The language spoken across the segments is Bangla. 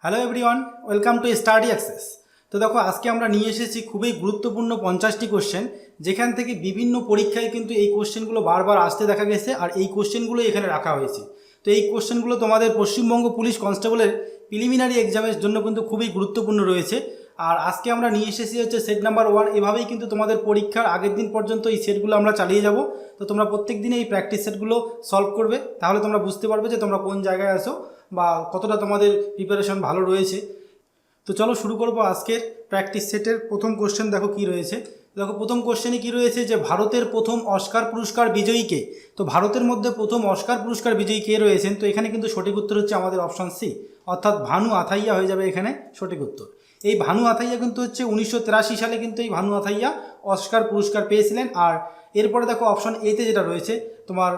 Hello everyone, welcome to study access. তো দেখো, আজকে আমরা নিয়ে এসেছি খুবই গুরুত্বপূর্ণ 50টি কোশ্চেন, যেখান থেকে বিভিন্ন পরীক্ষায় কিন্তু এই কোশ্চেনগুলো বারবার আসতে দেখা গেছে, আর এই কোশ্চেনগুলো এখানে রাখা হয়েছে। তো এই কোশ্চেনগুলো তোমাদের পশ্চিমবঙ্গ পুলিশ কনস্টেবলের প্রিলিমিনারি এক্সামের জন্য কিন্তু খুবই গুরুত্বপূর্ণ রয়েছে। আর আজকে আমরা নিয়ে এসেছি হচ্ছে সেট নাম্বার 1। এভাবেই কিন্তু তোমাদের পরীক্ষার আগের দিন পর্যন্ত এই সেটগুলো আমরা চালিয়ে যাব। তো তোমরা প্রত্যেক দিনে এই প্র্যাকটিস সেটগুলো সলভ করবে, তাহলে তোমরা বুঝতে পারবে যে তোমরা কোন জায়গায় আসো বা কতটা তোমাদের প্রিপারেশন ভালো রয়েছে। তো চলো শুরু করবো আজকের প্র্যাকটিস সেটের প্রথম কোশ্চেন। দেখো কি রয়েছে। দেখো প্রথম কোশ্চেনে কি রয়েছে যে ভারতের প্রথম অস্কার পুরস্কার বিজয়ী কে। তো ভারতের মধ্যে প্রথম অস্কার পুরস্কার বিজয়ী কে রয়েছেন, তো এখানে কিন্তু সঠিক উত্তর হচ্ছে আমাদের অপশান সি, অর্থাৎ ভানু আথাইয়া হয়ে যাবে এখানে সঠিক উত্তর। এই ভানু আথাইয়া কিন্তু হচ্ছে 1983 সালে কিন্তু এই ভানু আথাইয়া অস্কার পুরস্কার পেয়েছিলেন। আর এরপরে দেখো অপশান এতে যেটা রয়েছে তোমার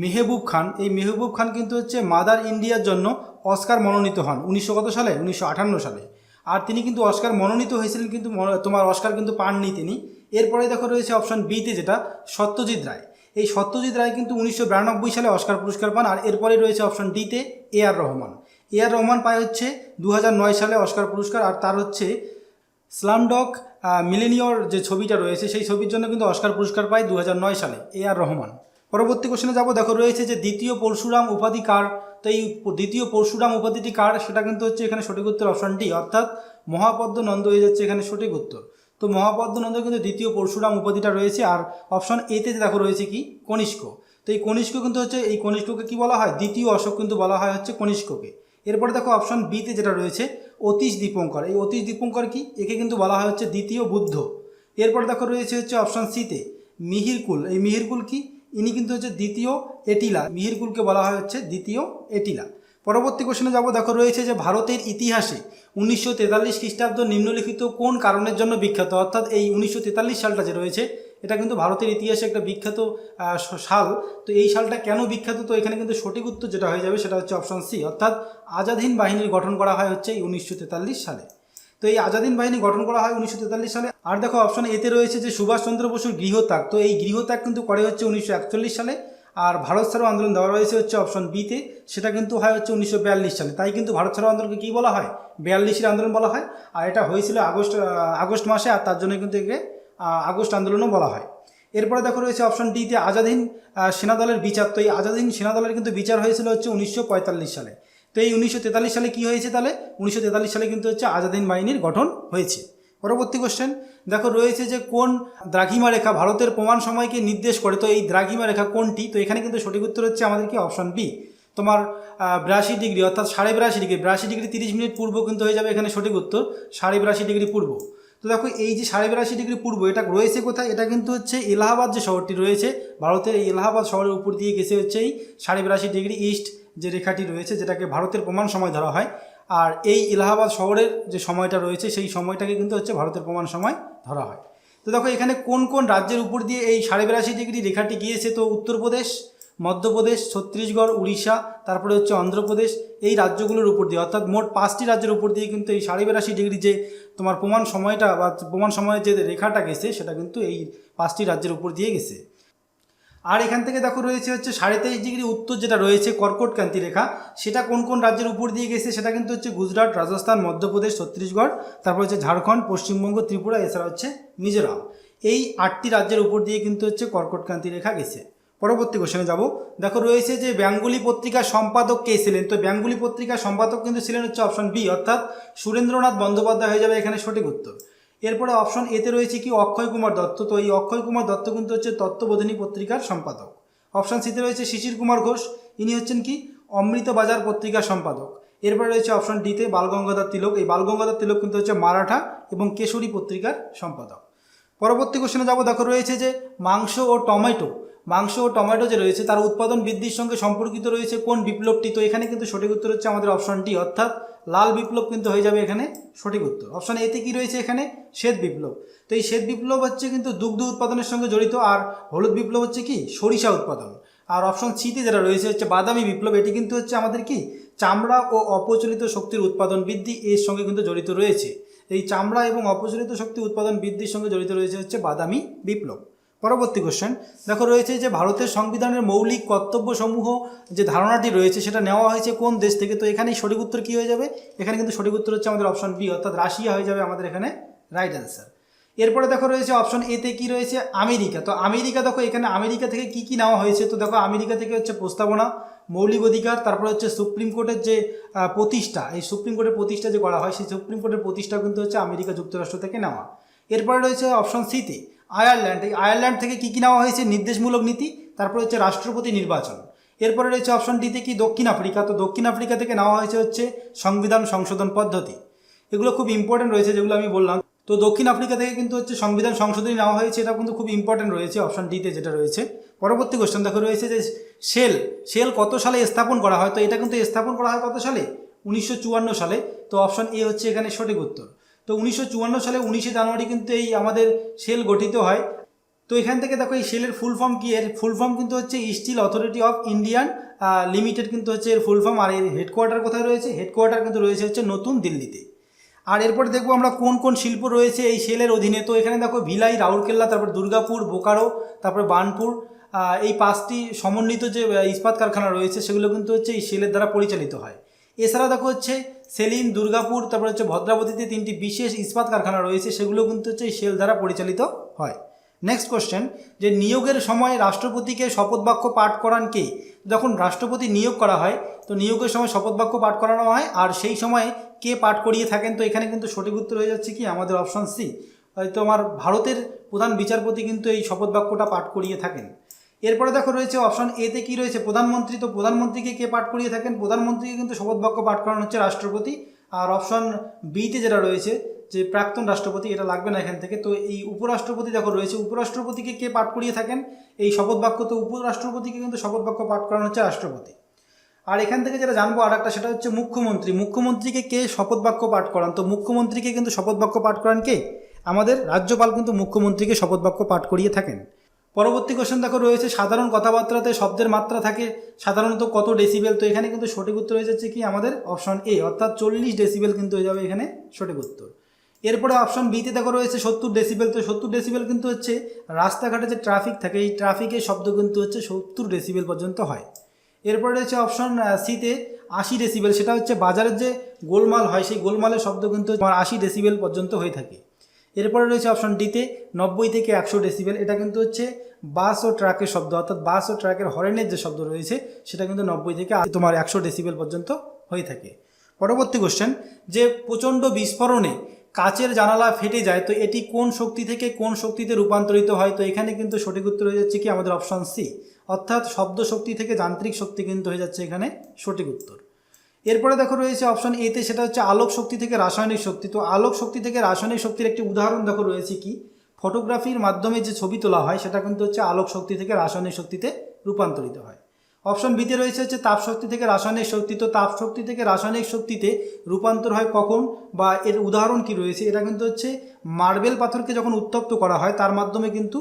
মেহবুব খান, এই মেহবুব খান কিন্তু হচ্ছে মাদার ইন্ডিয়ার জন্য অস্কার মনোনীত হন 1900 সালে, 1958 সালে। আর তিনি কিন্তু অস্কার মনোনীত হয়েছিলেন, কিন্তু তোমার অস্কার কিন্তু পাননি তিনি। এরপরে দেখো রয়েছে অপশান বিতে যেটা সত্যজিৎ রায়। এই সত্যজিৎ রায় কিন্তু 1992 সালে অস্কার পুরস্কার পান। আর এরপরে রয়েছে অপশান ডিতে এ আর রহমান। এ আর রহমান পায় হচ্ছে 2009 সালে অস্কার পুরস্কার। আর তার হচ্ছে স্লামডগ মিলেনিয়র যে ছবিটা রয়েছে সেই ছবির জন্য কিন্তু অস্কার পুরস্কার পায় 2009 সালে এ আর রহমান। পরবর্তী কোশ্চেনে যাব। দেখো রয়েছে যে দ্বিতীয় পরশুরাম উপাধি কার। তো এই দ্বিতীয় পরশুরাম উপাধিটি কার, সেটা কিন্তু হচ্ছে এখানে সঠিক উত্তর অপশান ডি, অর্থাৎ মহাপদ্ম নন্দ হয়ে যাচ্ছে এখানে সঠিক উত্তর। তো মহাপদ্ম নন্দ কিন্তু দ্বিতীয় পরশুরাম উপাধিটা রয়েছে। আর অপশান এতে দেখো রয়েছে কি কনিষ্ক। তো এই কনিষ্ক কিন্তু হচ্ছে, এই কনিষ্ককে কি বলা হয়, দ্বিতীয় অশোক কিন্তু বলা হয় হচ্ছে কনিষ্ককে। এরপরে দেখো অপশান বিতে যেটা রয়েছে অতীশ দীপঙ্কর। এই অতীশ দীপঙ্কর কি, একে কিন্তু বলা হয় হচ্ছে দ্বিতীয় বুদ্ধ। এরপর দেখো রয়েছে হচ্ছে অপশান সিতে মিহিরকুল। এই মিহিরকুল কি, ইনি কিন্তু হচ্ছে দ্বিতীয় এটিলা। মিহিরকুলকে বলা হয় হচ্ছে দ্বিতীয় এটিলা। পরবর্তী কোশ্চেনে যাব। দেখো রয়েছে যে ভারতের ইতিহাসে 1943 খ্রিস্টাব্দ নিম্নলিখিত কোন কারণের জন্য বিখ্যাত, অর্থাৎ এই 1943 সালটা যে রয়েছে এটা কিন্তু ভারতের ইতিহাসে একটা বিখ্যাত সাল। তো এই সালটা কেন বিখ্যাত, তো এখানে কিন্তু সঠিক উত্তর যেটা হয়ে যাবে সেটা হচ্ছে অপশান সি, অর্থাৎ আজাদ হিন্দ বাহিনীর গঠন করা হয় হচ্ছে এই 1943 সালে। তো এই আজাদ হিন্দ বাহিনী গঠন করা হয় 1943 সালে। আর দেখো অপশান এতে রয়েছে যে সুভাষচন্দ্র বসুর গৃহত্যাগ। তো এই গৃহত্যাগ কিন্তু করে হচ্ছে 1941 সালে। আর ভারত ছাড়ো আন্দোলন দেওয়া রয়েছে হচ্ছে অপশান বিতে, সেটা কিন্তু হয় হচ্ছে 1942 সালে। তাই কিন্তু ভারত ছাড়ো আন্দোলনকে কী বলা হয়, 42-এর আন্দোলন বলা হয়। আর এটা হয়েছিল আগস্ট মাসে, আর তার জন্য কিন্তু একে আগস্ট আন্দোলনও বলা হয়। এরপরে দেখো রয়েছে অপশান ডিতে আজাদ হিন্দ সেনাদলের বিচার। তো এই আজাদ হিন্দ সেনাদলের কিন্তু বিচার হয়েছিল হচ্ছে 1945 সালে। তো এই 1943 সালে কি হয়েছে, তাহলে 1943 সালে কিন্তু হচ্ছে আজাদ হিন্দ বাহিনীর গঠন হয়েছে। পরবর্তী কোশ্চেন দেখো রয়েছে যে কোন দ্রাঘিমা রেখা ভারতের প্রমাণ সময়কে নির্দেশ করে। তো এই দ্রাঘিমা রেখা কোনটি, তো এখানে কিন্তু সঠিক উত্তর হচ্ছে আমাদের কি অপশান বি, তোমার 82 ডিগ্রি, অর্থাৎ 82.5 ডিগ্রি। 82 ডিগ্রি 30 মিনিট পূর্ব কিন্তু হয়ে যাবে এখানে সঠিক উত্তর, 82.5 ডিগ্রি পূর্ব। তো দেখো এই যে 82.5 ডিগ্রি পূর্ব, এটা রয়েছে কোথায়, এটা কিন্তু হচ্ছে এলাহাবাদ যে শহরটি রয়েছে ভারতের, এই এলাহাবাদ শহরের উপর দিয়ে গেছে হচ্ছে এই 82.5 ডিগ্রি ইস্ট যে রেখাটি রয়েছে, যেটাকে ভারতের প্রমাণ সময় ধরা হয়। আর এই এলাহাবাদ শহরের যে সময়টা রয়েছে সেই সময়টাকে কিন্তু হচ্ছে ভারতের প্রমাণ সময় ধরা হয়। তো দেখো এখানে কোন কোন রাজ্যের উপর দিয়ে এই 82.5 ডিগ্রি রেখাটি গিয়েছে, তো উত্তরপ্রদেশ, মধ্যপ্রদেশ, ছত্তিশগড়, উড়িষ্যা, তারপরে হচ্ছে অন্ধ্রপ্রদেশ, এই রাজ্যগুলোর উপর দিয়ে, অর্থাৎ মোট 5টি রাজ্যের উপর দিয়ে কিন্তু এই 82.5 ডিগ্রি যে তোমার প্রমাণ সময়টা বা প্রমাণ সময়ের যে রেখাটা গেছে সেটা কিন্তু এই 5টি রাজ্যের উপর দিয়ে গেছে। আর এখান থেকে দেখো রয়েছে হচ্ছে 23.5 ডিগ্রি উত্তর যেটা রয়েছে কর্কটক্রান্তি রেখা, সেটা কোন কোন রাজ্যের উপর দিয়ে গেছে, সেটা কিন্তু হচ্ছে গুজরাট, রাজস্থান, মধ্যপ্রদেশ, ছত্তিশগড়, তারপর হচ্ছে ঝাড়খণ্ড, পশ্চিমবঙ্গ, ত্রিপুরা, এছাড়া হচ্ছে মিজোরাম। এই 8টি রাজ্যের উপর দিয়ে কিন্তু হচ্ছে কর্কটক্রান্তি রেখা গেছে। পরবর্তী কোশ্চেনে যাব। দেখো রয়েছে যে বেঙ্গলি পত্রিকার সম্পাদক কে ছিলেন। তো বেঙ্গলি পত্রিকার সম্পাদক কিন্তু ছিলেন হচ্ছে অপশান বি, অর্থাৎ সুরেন্দ্রনাথ বন্দ্যোপাধ্যায় হয়ে যাবে এখানে সঠিক উত্তর। এরপরে অপশন এতে রয়েছে কি অক্ষয় কুমার দত্ত। তো এই অক্ষয় কুমার দত্ত কিন্তু হচ্ছে তত্ত্ববোধিনী পত্রিকার সম্পাদক। অপশান সিতে রয়েছে শিশির কুমার ঘোষ, ইনি হচ্ছেন কি অমৃতবাজার পত্রিকার সম্পাদক। এরপরে রয়েছে অপশান ডিতে বালগঙ্গাধর তিলক। এই বালগঙ্গাধর তিলক কিন্তু হচ্ছে মারাঠা এবং কেশরী পত্রিকার সম্পাদক। পরবর্তী কোশ্চেনে যাব। দেখো রয়েছে যে মাংস ও টমেটো যে রয়েছে তার উৎপাদন বৃদ্ধির সঙ্গে সম্পর্কিত রয়েছে কোন বিপ্লবটি। তো এখানে কিন্তু সঠিক উত্তর হচ্ছে আমাদের অপশান ডি, অর্থাৎ লাল বিপ্লব কিন্তু হয়ে যাবে এখানে সঠিক উত্তর। অপশান এতে কি রয়েছে এখানে শ্বেত বিপ্লব। তো এই শ্বেত বিপ্লব হচ্ছে কিন্তু দুগ্ধ উৎপাদনের সঙ্গে জড়িত, আর হলুদ বিপ্লব হচ্ছে কি সরিষা উৎপাদন। আর অপশান সিতে যেটা রয়েছে হচ্ছে বাদামি বিপ্লব, এটি কিন্তু হচ্ছে আমাদের কি চামড়া ও অপচলিত শক্তির উৎপাদন বৃদ্ধি এর সঙ্গে কিন্তু জড়িত রয়েছে। এই চামড়া এবং অপচলিত শক্তি উৎপাদন বৃদ্ধির সঙ্গে জড়িত রয়েছে হচ্ছে বাদামি বিপ্লব। পরবর্তী কোশ্চেন দেখো রয়েছে যে ভারতের সংবিধানের মৌলিক কর্তব্যসমূহ যে ধারণাটি রয়েছে সেটা নেওয়া হয়েছে কোন দেশ থেকে। তো এখানেই সঠিক উত্তর কী হয়ে যাবে, এখানে কিন্তু সঠিক উত্তর হচ্ছে আমাদের অপশন বি অর্থাৎ রাশিয়া হয়ে যাবে আমাদের এখানে রাইট অ্যান্সার। এরপরে দেখো রয়েছে অপশন এতে কি রয়েছে আমেরিকা। তো আমেরিকা দেখো এখানে আমেরিকা থেকে কি কি নেওয়া হয়েছে। তো দেখো আমেরিকা থেকে হচ্ছে প্রস্তাবনা, মৌলিক অধিকার, তারপরে হচ্ছে সুপ্রিম কোর্টের যে প্রতিষ্ঠা, এই সুপ্রিম কোর্টের প্রতিষ্ঠা যে করা হয় সেই সুপ্রিম কোর্টের প্রতিষ্ঠা কিন্তু হচ্ছে আমেরিকা যুক্তরাষ্ট্র থেকে নেওয়া। এরপরে রয়েছে অপশন সিতে আয়ারল্যান্ড। এই আয়ারল্যান্ড থেকে কী কী নেওয়া হয়েছে, নির্দেশমূলক নীতি, তারপরে হচ্ছে রাষ্ট্রপতি নির্বাচন। এরপরে রয়েছে অপশন ডিতে কি দক্ষিণ আফ্রিকা। তো দক্ষিণ আফ্রিকা থেকে নেওয়া হয়েছে হচ্ছে সংবিধান সংশোধন পদ্ধতি। এগুলো খুব ইম্পর্টেন্ট রয়েছে যেগুলো আমি বললাম। তো দক্ষিণ আফ্রিকা থেকে কিন্তু হচ্ছে সংবিধান সংশোধনী নেওয়া হয়েছে, এটা কিন্তু খুব ইম্পর্টেন্ট রয়েছে অপশন ডিতে যেটা রয়েছে। পরবর্তী কোশ্চেন দেখো রয়েছে যে সেল কত সালে স্থাপন করা হয়। তো এটা কিন্তু স্থাপন করা হয় কত সালে, 1954 সালে। তো অপশন এ হচ্ছে এখানে সঠিক উত্তর। তো 1954 সালে 19শে জানুয়ারি কিন্তু এই আমাদের সেল গঠিত হয়। তো এখান থেকে দেখো এই সেলের ফুল ফর্ম কি, এর ফুল ফর্ম কিন্তু হচ্ছে steel authority of Indian limited কিন্তু হচ্ছে এর ফুল ফর্ম। আর এর হেডকোয়ার্টার কোথায় রয়েছে, হেডকোয়ার্টার কিন্তু রয়েছে হচ্ছে নতুন দিল্লিতে। আর এরপরে দেখবো আমরা কোন কোন শিল্প রয়েছে এই সেলের অধীনে। তো এখানে দেখো ভিলাই, রাউরকেল্লা, তারপর দুর্গাপুর, বোকারো, তারপর বার্নপুর, এই 5টি সমন্বিত যে ইস্পাত কারখানা রয়েছে সেগুলো কিন্তু হচ্ছে এই সেলের দ্বারা পরিচালিত হয়। এছাড়া দেখো হচ্ছে সেলিম, দুর্গাপুর, তারপর হচ্ছে ভদ্রাবতীতে 3টি বিশেষ ইস্পাত কারখানা রয়েছে সেগুলো কিন্তু হচ্ছে এই সেল দ্বারা পরিচালিত হয়। নেক্সট কোশ্চেন যে নিয়োগের সময় রাষ্ট্রপতিকে শপথ বাক্য পাঠ করান কে। যখন রাষ্ট্রপতি নিয়োগ করা হয় তো নিয়োগের সময় শপথ বাক্য পাঠ করানো হয়, আর সেই সময় কে পাঠ করিয়ে থাকেন। তো এখানে কিন্তু সঠিক উত্তর হয়ে যাচ্ছে কি আমাদের অপশন সি, হয়তো আমার ভারতের প্রধান বিচারপতি কিন্তু এই শপথ বাক্যটা পাঠ করিয়ে থাকেন। এরপরে দেখো রয়েছে অপশন এতে কি রয়েছে প্রধানমন্ত্রী। তো প্রধানমন্ত্রীকে কে পাঠ করিয়ে থাকেন, প্রধানমন্ত্রীকে কিন্তু শপথ বাক্য পাঠ করানো হচ্ছে রাষ্ট্রপতি। আর অপশন বিতে যেটা রয়েছে যে প্রাক্তন রাষ্ট্রপতি, এটা লাগবে না এখান থেকে। তো এই উপরাষ্ট্রপতি দেখো রয়েছে, উপরাষ্ট্রপতিকে কে পাঠ করিয়ে থাকেন এই শপথ বাক্য। তো উপরাষ্ট্রপতিকে কিন্তু শপথ বাক্য পাঠ করানো হচ্ছে রাষ্ট্রপতি। আর এখান থেকে যেটা জানবো আর একটা, সেটা হচ্ছে মুখ্যমন্ত্রী। মুখ্যমন্ত্রীকে কে শপথ বাক্য পাঠ করান। তো মুখ্যমন্ত্রীকে কিন্তু শপথ বাক্য পাঠ করান কে, আমাদের রাজ্যপাল কিন্তু মুখ্যমন্ত্রীকে শপথ বাক্য পাঠ করিয়ে থাকেন। পরবর্তী কোশ্চেন দেখো রয়েছে সাধারণ কথাবার্তাতে শব্দের মাত্রা থাকে সাধারণত কত ডেসিবেল। তো এখানে কিন্তু সঠিক উত্তর হয়ে যাচ্ছে কি আমাদের অপশন এ অর্থাৎ 40 ডেসিবেল কিন্তু হয়ে যাবে এখানে সঠিক উত্তর। এরপরে অপশন বিতে দেখো রয়েছে 70 ডেসিবেল। তো 70 ডেসিবেল কিন্তু হচ্ছে রাস্তাঘাটে যে ট্রাফিক থাকে এই ট্রাফিকের শব্দ কিন্তু হচ্ছে 70 ডেসিবেল পর্যন্ত হয়। এরপরে রয়েছে অপশন সিতে 80 ডেসিবেল, সেটা হচ্ছে বাজারের যে গোলমাল হয় সেই গোলমালের শব্দ কিন্তু 80 ডেসিবেল পর্যন্ত হয়ে থাকে। এরপরে রয়েছে অপশন ডিতে 90 থেকে 100 ডেসিবেল, এটা কিন্তু হচ্ছে বাস ও ট্রাকের শব্দ অর্থাৎ বাস ও ট্রাকের হর্নের যে শব্দ রয়েছে সেটা কিন্তু 90 থেকে 100 ডেসিবেল পর্যন্ত হয়ে থাকে। পরবর্তী কোশ্চেন যে প্রচণ্ড বিস্ফোরণে কাচের জানালা ফেটে যায়, তো এটি কোন শক্তি থেকে কোন শক্তিতে রূপান্তরিত হয়। তো এখানে কিন্তু সঠিক উত্তর হয়ে যাচ্ছে কি আমাদের অপশন সি অর্থাৎ শব্দ শক্তি থেকে যান্ত্রিক শক্তি কিন্তু হয়ে যাচ্ছে এখানে সঠিক উত্তর। এরপরে দেখো রয়েছে অপশন এতে, সেটা হচ্ছে আলোক শক্তি থেকে রাসায়নিক শক্তি। তো আলোক শক্তি থেকে রাসায়নিক শক্তির একটি উদাহরণ দেখো রয়েছে কি, ফটোগ্রাফির মাধ্যমে যে ছবি তোলা হয় সেটা কিন্তু হচ্ছে আলোক শক্তি থেকে রাসায়নিক শক্তিতে রূপান্তরিত হয়। অপশন বিতে রয়েছে হচ্ছে তাপ শক্তি থেকে রাসায়নিক শক্তি। তো তাপ শক্তি থেকে রাসায়নিক শক্তিতে রূপান্তর হয় কখন বা এর উদাহরণ কি রয়েছে, এটা কিন্তু হচ্ছে মার্বেল পাথরকে যখন উত্তপ্ত করা হয় তার মাধ্যমে কিন্তু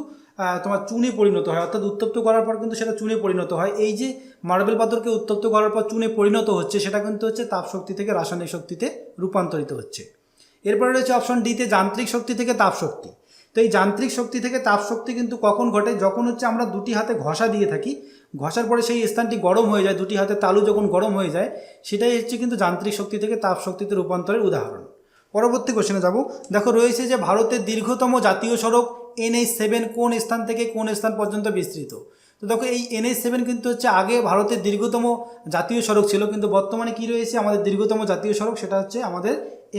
তোমার চুনে পরিণত হয়, অর্থাৎ উত্তপ্ত করার পর কিন্তু সেটা চুনে পরিণত হয়। এই যে মার্বেল পাথরকে উত্তপ্ত করার পর চুনে পরিণত হচ্ছে সেটা কিন্তু হচ্ছে তাপ শক্তি থেকে রাসায়নিক শক্তিতে রূপান্তরিত হচ্ছে। এরপরে রয়েছে অপশন ডিতে যান্ত্রিক শক্তি থেকে তাপ শক্তি। তো এই যান্ত্রিক শক্তি থেকে তাপ শক্তি কিন্তু কখন ঘটে, যখন হচ্ছে আমরা দুটি হাতে ঘষা দিয়ে থাকি, ঘষার পরে সেই স্থানটি গরম হয়ে যায়, দুটি হাতে তালু যখন গরম হয়ে যায় সেটাই হচ্ছে কিন্তু যান্ত্রিক শক্তি থেকে তাপ শক্তিতে রূপান্তরের উদাহরণ। পরবর্তী কোশ্চেনে যাব, দেখো রয়েছে যে ভারতের দীর্ঘতম জাতীয় সড়ক NH7 কোন স্থান থেকে কোন স্থান পর্যন্ত বিস্তৃত। তো দেখো এই NH7 কিন্তু হচ্ছে আগে ভারতের দীর্ঘতম জাতীয় সড়ক ছিল, কিন্তু বর্তমানে কি রয়েছে আমাদের দীর্ঘতম জাতীয় সড়ক, সেটা হচ্ছে আমাদের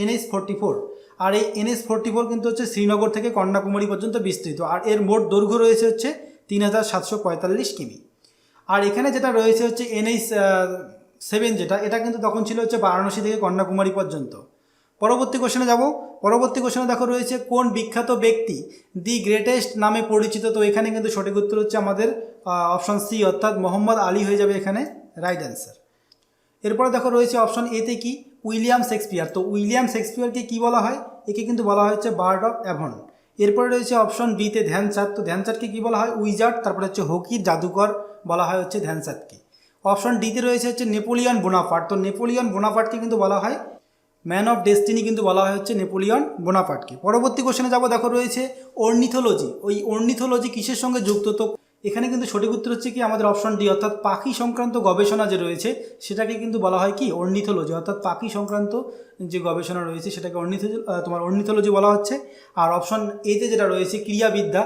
NH44। আর এই NH44 কিন্তু হচ্ছে শ্রীনগর থেকে কন্যাকুমারী পর্যন্ত বিস্তৃত, আর এর মোট দৈর্ঘ্য রয়েছে হচ্ছে 3745 কিমি। আর এখানে যেটা রয়েছে হচ্ছে NH7 যেটা, এটা কিন্তু তখন ছিল হচ্ছে বারাণসী থেকে কন্যাকুমারী পর্যন্ত। পরবর্তী কোশ্চেনে যাব, পরবর্তী কোশ্চেনে দেখো রয়েছে কোন বিখ্যাত ব্যক্তি দি গ্রেটেস্ট নামে পরিচিত। তো এখানে কিন্তু সঠিক উত্তর হচ্ছে আমাদের অপশন সি অর্থাৎ মোহাম্মদ আলী হয়ে যাবে এখানে রাইট অ্যান্সার। এরপরে দেখো রয়েছে অপশন এতে কি উইলিয়াম শেক্সপিয়ার। তো উইলিয়াম শেক্সপিয়ারকে কি বলা হয়, একে কিন্তু বলা হয় হচ্ছে বার্ড অফ অ্যাভন। এরপরে রয়েছে অপশন বিতে ধ্যানচাঁদ। তো ধ্যানচাঁদকে কি বলা হয় উইজার্ড, তারপরে হচ্ছে হকির জাদুকর বলা হয় হচ্ছে ধ্যানচাঁদকে। অপশন ডিতে রয়েছে হচ্ছে নেপোলিয়ন বোনাপার্ট। তো নেপোলিয়ন বোনাপার্টকে কিন্তু বলা হয় ম্যান অফ ডেস্টিনি কিন্তু বলা হয় হচ্ছে নেপোলিয়ন বোনাপার্টকে। পরবর্তী কোশ্চেনে যাবো, দেখো রয়েছে অর্নিথোলজি। ওই অর্নিথোলজি কিসের সঙ্গে যুক্ত? তো এখানে কিন্তু সঠিক উত্তর হচ্ছে কি আমাদের অপশন ডি, অর্থাৎ পাখি সংক্রান্ত গবেষণা যে রয়েছে সেটাকে কিন্তু বলা হয় কি অর্নিথোলজি, অর্থাৎ পাখি সংক্রান্ত যে গবেষণা রয়েছে সেটাকে অর্নিথোলজি বলা হচ্ছে। আর অপশন এতে যেটা রয়েছে ক্রিয়াবিদ্যা,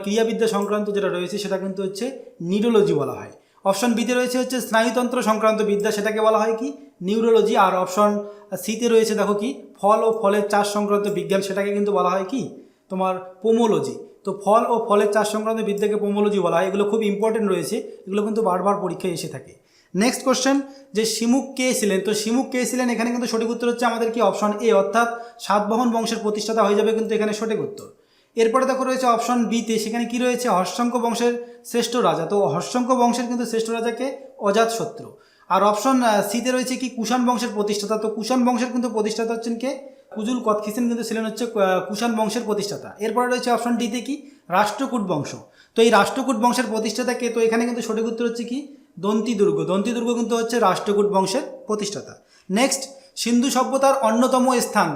ক্রিয়াবিদ্যা সংক্রান্ত যেটা রয়েছে সেটা কিন্তু হচ্ছে নিউরোলজি বলা হয়। অপশন বিতে রয়েছে হচ্ছে স্নায়ুতন্ত্র সংক্রান্ত বিদ্যা, সেটাকে বলা হয় কি নিউরোলজি। আর অপশন সিতে রয়েছে দেখো কি ফল ও ফলের চাষ সংক্রান্ত বিজ্ঞান, সেটাকে কিন্তু বলা হয় কি পোমোলজি। তো ফল ও ফলের চাষ সংক্রান্ত বিদ্যাকে পোমোলজি বলা হয়। এগুলো খুব ইম্পর্টেন্ট রয়েছে, এগুলো কিন্তু বারবার পরীক্ষায় এসে থাকে। নেক্সট কোশ্চেন, যে শিমুক কে ছিলেন? তো শিমুক কে ছিলেন? এখানে কিন্তু সঠিক উত্তর হচ্ছে আমাদের কি অপশন এ, অর্থাৎ সাতবাহন বংশের প্রতিষ্ঠাতা হয়ে যাবে কিন্তু এখানে সঠিক উত্তর। এরপরে দেখো রয়েছে অপশন বিতে, সেখানে কি রয়েছে হর্ষঙ্ক বংশের শ্রেষ্ঠ রাজা। তো হর্ষঙ্ক বংশের কিন্তু শ্রেষ্ঠ রাজাকে অজাতশত্রু। আর অপশন সিতে রয়েছে কি কুষাণ বংশের প্রতিষ্ঠাতা। তো কুষাণ বংশের কিন্তু প্রতিষ্ঠাতা হচ্ছেন কে কুজুল কথখিসেন কিন্তু ছিলেন হচ্ছে কুষাণ বংশের প্রতিষ্ঠাতা। এরপরে রয়েছে অপশন ডিতে কি রাষ্ট্রকূট বংশ। তো এই রাষ্ট্রকূট বংশের প্রতিষ্ঠাতা কে? তো এখানে কিন্তু সঠিক উত্তর হচ্ছে কি দন্তি দুর্গ। দন্তি দুর্গ কিন্তু হচ্ছে রাষ্ট্রকূট বংশের প্রতিষ্ঠাতা। নেক্সট, সিন্ধু সভ্যতার অন্যতম স্থান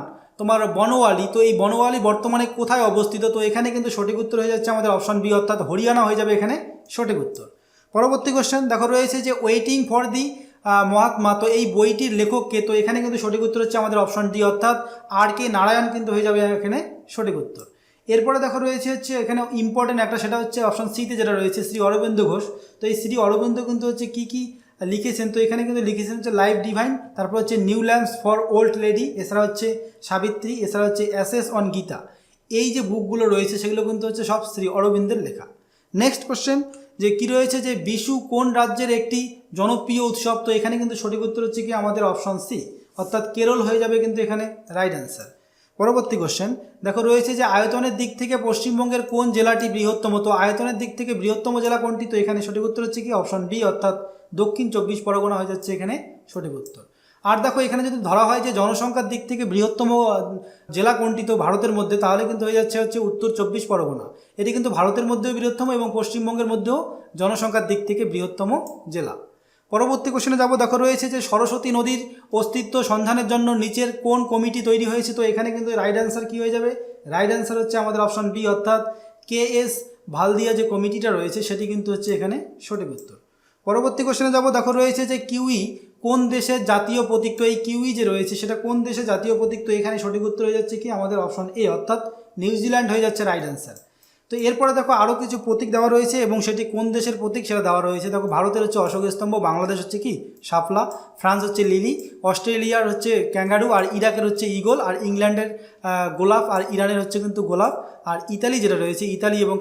বনওয়ালি। তো এই বনওয়ালি বর্তমানে কোথায় অবস্থিত? তো এখানে কিন্তু সঠিক উত্তর হয়ে যাচ্ছে আমাদের অপশন বি, অর্থাৎ হরিয়ানা হয়ে যাবে এখানে সঠিক উত্তর। পরবর্তী কোশ্চেন দেখো রয়েছে যে ওয়েটিং ফর দি মহাত্মা। তো এই বইটির লেখককে? তো এখানে কিন্তু সঠিক উত্তর হচ্ছে আমাদের অপশন ডি, অর্থাৎ আর কে নারায়ণ কিন্তু হয়ে যাবে এখানে সঠিক উত্তর। এরপরে দেখো রয়েছে হচ্ছে এখানে ইম্পর্টেন্ট একটা, সেটা হচ্ছে অপশন সিতে যেটা রয়েছে শ্রী অরবিন্দ ঘোষ। তো এই শ্রী অরবিন্দ কিন্তু হচ্ছে কি লিখেছেন? তো এখানে কিন্তু লিখেছেন হচ্ছে লাইফ ডিভাইন, তারপর হচ্ছে new lamps for old lady, এছাড়া হচ্ছে সাবিত্রী, এছাড়া হচ্ছে অ্যাসেস অন গীতা। এই যে বুকগুলো রয়েছে সেগুলো কিন্তু হচ্ছে সব শ্রী অরবিন্দের লেখা। নেক্সট কোশ্চেন, যে কি রয়েছে যে বিশু কোন রাজ্যের একটি জনপ্রিয় উৎসব? তো এখানে কিন্তু সঠিক উত্তর হচ্ছে কি আমাদের অপশন সি, অর্থাৎ কেরল হয়ে যাবে কিন্তু এখানে রাইট অ্যান্সার। পরবর্তী কোশ্চেন দেখো রয়েছে যে আয়তনের দিক থেকে পশ্চিমবঙ্গের কোন জেলাটি বৃহত্তম? তো আয়তনের দিক থেকে বৃহত্তম জেলা কোনটি? তো এখানে সঠিক উত্তর হচ্ছে কি অপশন বি, অর্থাৎ দক্ষিণ 24 পরগনা হয়ে যাচ্ছে এখানে সঠিক উত্তর। আর দেখো এখানে যদি ধরা হয় যে জনসংখ্যার দিক থেকে বৃহত্তম জেলা কোনটি তো ভারতের মধ্যে, তাহলে কিন্তু হয়ে যাচ্ছে উত্তর 24 পরগনা। এটি কিন্তু ভারতের মধ্যেও বৃহত্তম এবং পশ্চিমবঙ্গের মধ্যেও জনসংখ্যার দিক থেকে বৃহত্তম জেলা। পরবর্তী কোশ্চেনে যাব, দেখো রয়েছে যে সরস্বতী নদীর অস্তিত্ব সন্ধানের জন্য নিচের কোন কমিটি তৈরি হয়েছে? তো এখানে কিন্তু রাইট অ্যান্সার কি হয়ে যাবে? রাইট অ্যান্সার হচ্ছে আমাদের অপশন বি, অর্থাৎ KS ভালদিয়া যে কমিটিটা রয়েছে সেটি কিন্তু হচ্ছে এখানে সঠিক উত্তর। পরবর্তী কোশ্চেনে যাব, দেখো রয়েছে যে কিউই কোন দেশের জাতীয় প্রতীক? তো এই কিউই যে রয়েছে সেটা কোন দেশের জাতীয় প্রতীক? তো এখানে সঠিক উত্তর হয়ে যাচ্ছে কি আমাদের অপশন এ, অর্থাৎ নিউজিল্যান্ড হয়ে যাচ্ছে রাইট অ্যান্সার। তো এরপরে দেখো আরও কিছু প্রতীক দেওয়া রয়েছে এবং সেটি কোন দেশের প্রতীক সেটা দেওয়া রয়েছে। দেখো ভারতের হচ্ছে অশোক স্তম্ভ, বাংলাদেশ হচ্ছে কি শাপলা, ফ্রান্স হচ্ছে লিলি, অস্ট্রেলিয়ার হচ্ছে ক্যাঙ্গারু, আর ইরাকের হচ্ছে ঈগল, আর ইংল্যান্ডের গোলাপ, আর ইরানের হচ্ছে কিন্তু গোলাপ, আর ইতালি যেটা রয়েছে ইতালি এবং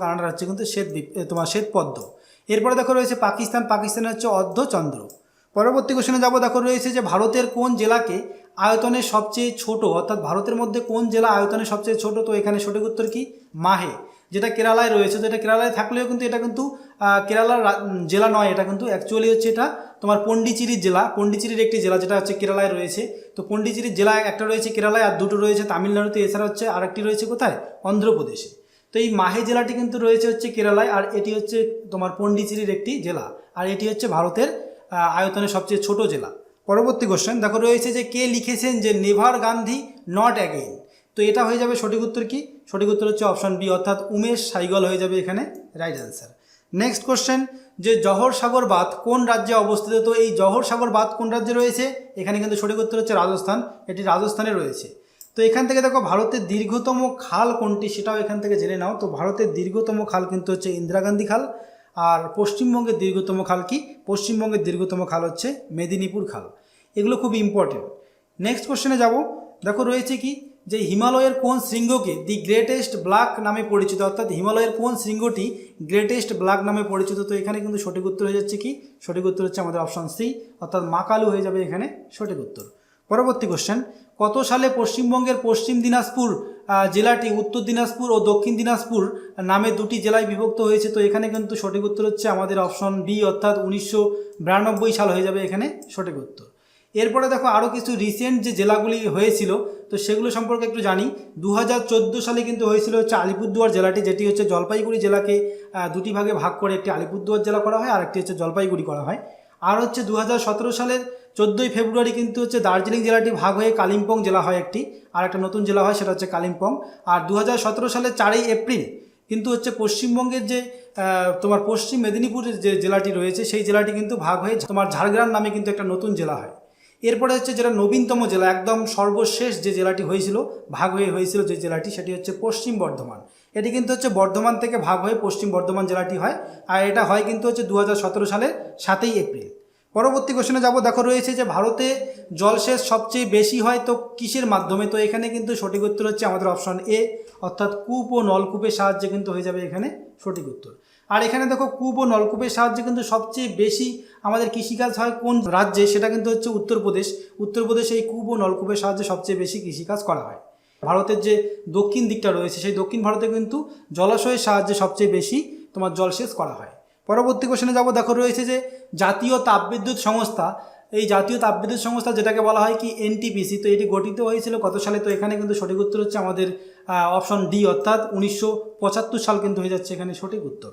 কানাডার হচ্ছে কিন্তু শ্বেতপদ্ম। এরপরে দেখো রয়েছে পাকিস্তানের হচ্ছে অর্ধচন্দ্র। পরবর্তী কোশ্চেনে যাব, দেখো রয়েছে যে ভারতের কোন জেলাকে আয়তনে সবচেয়ে ছোট, অর্থাৎ ভারতের মধ্যে কোন জেলা আয়তনে সবচেয়ে ছোট? তো এখানে সঠিক উত্তর কি মাহে, যেটা কেরালায় রয়েছে। তো এটা কেরালায় থাকলেও কিন্তু এটা কিন্তু কেরালার জেলা নয়, এটা কিন্তু অ্যাকচুয়ালি হচ্ছে এটা পন্ডিচেরির জেলা, পন্ডিচেরির একটি জেলা যেটা হচ্ছে কেরালায় রয়েছে। তো পন্ডিচেরির জেলা একটা রয়েছে কেরালায়, আর দুটো রয়েছে তামিলনাড়ুতে, এছাড়া হচ্ছে আরেকটি রয়েছে কোথায় অন্ধ্রপ্রদেশে। তো এই মাহে জেলাটি কিন্তু রয়েছে হচ্ছে কেরালায়, আর এটি হচ্ছে পন্ডিচেরির একটি জেলা, আর এটি হচ্ছে ভারতের আয়তনে সবচেয়ে ছোট জেলা। পরবর্তী কোশ্চেন দেখো রয়েছে যে কে লিখেছেন যে নেভার গান্ধী নট অ্যাগেইন? তো এটা হয়ে যাবে সঠিক উত্তর কি? সঠিক উত্তর হচ্ছে অপশন বি, অর্থাৎ উমেশ সাইগল হয়ে যাবে এখানে রাইট অ্যান্সার। নেক্সট কোশ্চেন, যে জহর সাগর বাঁধ কোন রাজ্যে অবস্থিত? তো এই জহর সাগর বাঁধ কোন রাজ্যে রয়েছে? এখানে কিন্তু সঠিক উত্তর হচ্ছে রাজস্থান, এটি রাজস্থানে রয়েছে। তো এখান থেকে দেখো ভারতের দীর্ঘতম খাল কোনটি সেটাও এখান থেকে জেনে নাও। তো ভারতের দীর্ঘতম খাল কিন্তু হচ্ছে ইন্দিরা গান্ধী খাল। আর পশ্চিমবঙ্গের দীর্ঘতম খাল কি? পশ্চিমবঙ্গের দীর্ঘতম খাল হচ্ছে মেদিনীপুর খাল। এগুলো খুব ইম্পর্টেন্ট। নেক্সট কোশ্চেনে যাব, দেখো রয়েছে কি যে হিমালয়ের কোন শৃঙ্গকে দি গ্রেটেস্ট ব্ল্যাক নামে পরিচিত? অর্থাৎ হিমালয়ের কোন শৃঙ্গটি গ্রেটেস্ট ব্ল্যাক নামে পরিচিত? তো এখানে কিন্তু সঠিক উত্তর হয়ে যাচ্ছে কি? সঠিক উত্তর হচ্ছে আমাদের অপশন সি, অর্থাৎ মাকালু হয়ে যাবে এখানে সঠিক উত্তর। পরবর্তী কোশ্চেন, কত সালে পশ্চিমবঙ্গের পশ্চিম দিনাজপুর জেলাটি উত্তর দিনাজপুর ও দক্ষিণ দিনাজপুর নামে দুটি জেলায় বিভক্ত হয়েছে? তো এখানে কিন্তু সঠিক উত্তর হচ্ছে আমাদের অপশন বি, অর্থাৎ 1992 সাল হয়ে যাবে এখানে সঠিক উত্তর। এরপরে দেখো আরও কিছু রিসেন্ট যে জেলাগুলি হয়েছিল তো সেগুলো সম্পর্কে একটু জানি। 2014 সালে কিন্তু হয়েছিল হচ্ছে আলিপুরদুয়ার জেলাটি, যেটি হচ্ছে জলপাইগুড়ি জেলাকে দুটি ভাগে ভাগ করে একটি আলিপুরদুয়ার জেলা করা হয় আর একটি হচ্ছে জলপাইগুড়ি করা হয়। আর হচ্ছে 2017 সালের 14ই ফেব্রুয়ারি কিন্তু হচ্ছে দার্জিলিং জেলাটি ভাগ হয়ে কালিম্পং জেলা হয় একটি, আর একটা নতুন জেলা হয় সেটা হচ্ছে কালিম্পং। আর 2017 সালের 4ই এপ্রিল কিন্তু হচ্ছে পশ্চিমবঙ্গের যে তোমার পশ্চিম মেদিনীপুরের যে জেলাটি রয়েছে সেই জেলাটি কিন্তু ভাগ হয়ে তোমার ঝাড়গ্রাম নামে কিন্তু একটা নতুন জেলা হয়। এরপরে হচ্ছে যেটা নবীনতম জেলা, একদম সর্বশেষ যে জেলাটি হয়েছিল ভাগ হয়েছিল যে জেলাটি, সেটি হচ্ছে পশ্চিম বর্ধমান। এটি কিন্তু হচ্ছে বর্ধমান থেকে ভাগ হয়ে পশ্চিম বর্ধমান জেলাটি হয়, আর এটা হয় কিন্তু হচ্ছে 2017 সালের 7ই এপ্রিল। পরবর্তী কোশ্চেনে যাব। দেখো রয়েছে যে ভারতে জলসেচ সবচেয়ে বেশি হয় তো কিসের মাধ্যমে, তো এখানে কিন্তু সঠিক উত্তর হচ্ছে আমাদের অপশন এ, অর্থাৎ কূপ ও নলকূপের সাহায্যে কিন্তু হয়ে যাবে এখানে সঠিক উত্তর। আর এখানে দেখো কূপ ও নলকূপের সাহায্যে কিন্তু সবচেয়ে বেশি আমাদের কৃষিকাজ হয় কোন রাজ্যে, সেটা কিন্তু হচ্ছে উত্তরপ্রদেশ। উত্তরপ্রদেশে এই কূপ ও নলকূপের সাহায্যে সবচেয়ে বেশি কৃষিকাজ করা হয়। ভারতের যে দক্ষিণ দিকটা রয়েছে সেই দক্ষিণ ভারতে কিন্তু জলাশয়ের সাহায্যে সবচেয়ে বেশি তোমার জলসেচ করা হয়। পরবর্তী কোশ্চেনে যাব। দেখো রয়েছে যে জাতীয় তাপবিদ্যুৎ সংস্থা, এই জাতীয় তাপবিদ্যুৎ সংস্থা যেটাকে বলা হয় কি এনটিপিসি, তো এটি গঠিত হয়েছিল কত সালে, তো এখানে কিন্তু সঠিক উত্তর হচ্ছে আমাদের অপশন ডি, অর্থাৎ 1975 সাল কিন্তু হয়ে যাচ্ছে এখানে সঠিক উত্তর।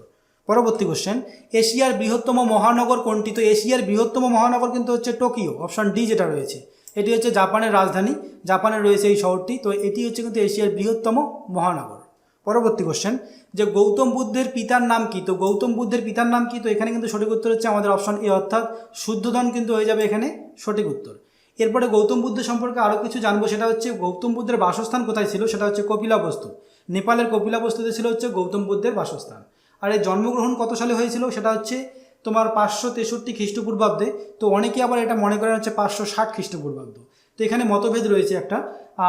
পরবর্তী কোশ্চেন, এশিয়ার বৃহত্তম মহানগর কোনটি, তো এশিয়ার বৃহত্তম মহানগর কিন্তু হচ্ছে টোকিও, অপশন ডি যেটা রয়েছে। এটি হচ্ছে জাপানের রাজধানী, জাপানে রয়েছে এই শহরটি, তো এটি হচ্ছে কিন্তু এশিয়ার বৃহত্তম মহানগর। পরবর্তী কোশ্চেন, যে গৌতম বুদ্ধের পিতার নাম কি, তো গৌতম বুদ্ধের পিতার নাম কি, তো এখানে কিন্তু সঠিক উত্তর হচ্ছে আমাদের অপশন এ, অর্থাৎ শুদ্ধোধন কিন্তু হয়ে যাবে এখানে সঠিক উত্তর। এরপরে গৌতম বুদ্ধ সম্পর্কে আরও কিছু জানবো, সেটা হচ্ছে গৌতম বুদ্ধের বাসস্থান কোথায় ছিল, সেটা হচ্ছে কপিলাবস্তু। নেপালের কপিলাবস্তুতে ছিল হচ্ছে গৌতম বুদ্ধের বাসস্থান। আর এই জন্মগ্রহণ কত সালে হয়েছিল, সেটা হচ্ছে তোমার 563 খ্রিস্টপূর্বাব্দে, তো অনেকে আবার এটা মনে করেন হচ্ছে 560 খ্রিস্টপূর্বাব্দ, তো এখানে মতভেদ রয়েছে একটা।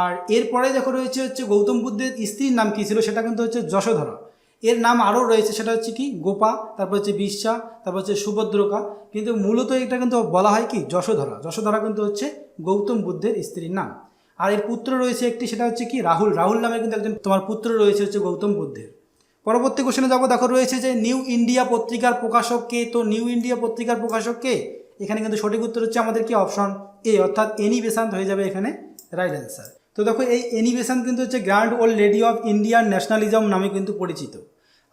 আর এরপরে দেখো রয়েছে হচ্ছে গৌতম বুদ্ধের স্ত্রীর নাম কী ছিল, সেটা কিন্তু হচ্ছে যশোধরা। এর নাম আরও রয়েছে, সেটা হচ্ছে কি গোপা, তারপর হচ্ছে বিশ্বা, তারপর হচ্ছে সুভদ্রকা, কিন্তু মূলত এটা কিন্তু বলা হয় কি যশোধরা। যশোধরা কিন্তু হচ্ছে গৌতম বুদ্ধের স্ত্রীর নাম। আর এর পুত্র রয়েছে একটি, সেটা হচ্ছে কি রাহুল। রাহুল নামে কিন্তু একজন তোমার পুত্র রয়েছে হচ্ছে গৌতম বুদ্ধের। পরবর্তী কোশ্চেনে যাবো। দেখো রয়েছে যে নিউ ইন্ডিয়া পত্রিকার প্রকাশক কে, তো নিউ ইন্ডিয়া পত্রিকার প্রকাশক কে, এখানে কিন্তু সঠিক উত্তর হচ্ছে আমাদের কি অপশন এ, অর্থাৎ এনি বেসান্ত হয়ে যাবে এখানে রাইট অ্যান্সার। তো দেখো এই এনি বেসান্ত কিন্তু হচ্ছে grand old lady of Indian nationalism নামে কিন্তু পরিচিত।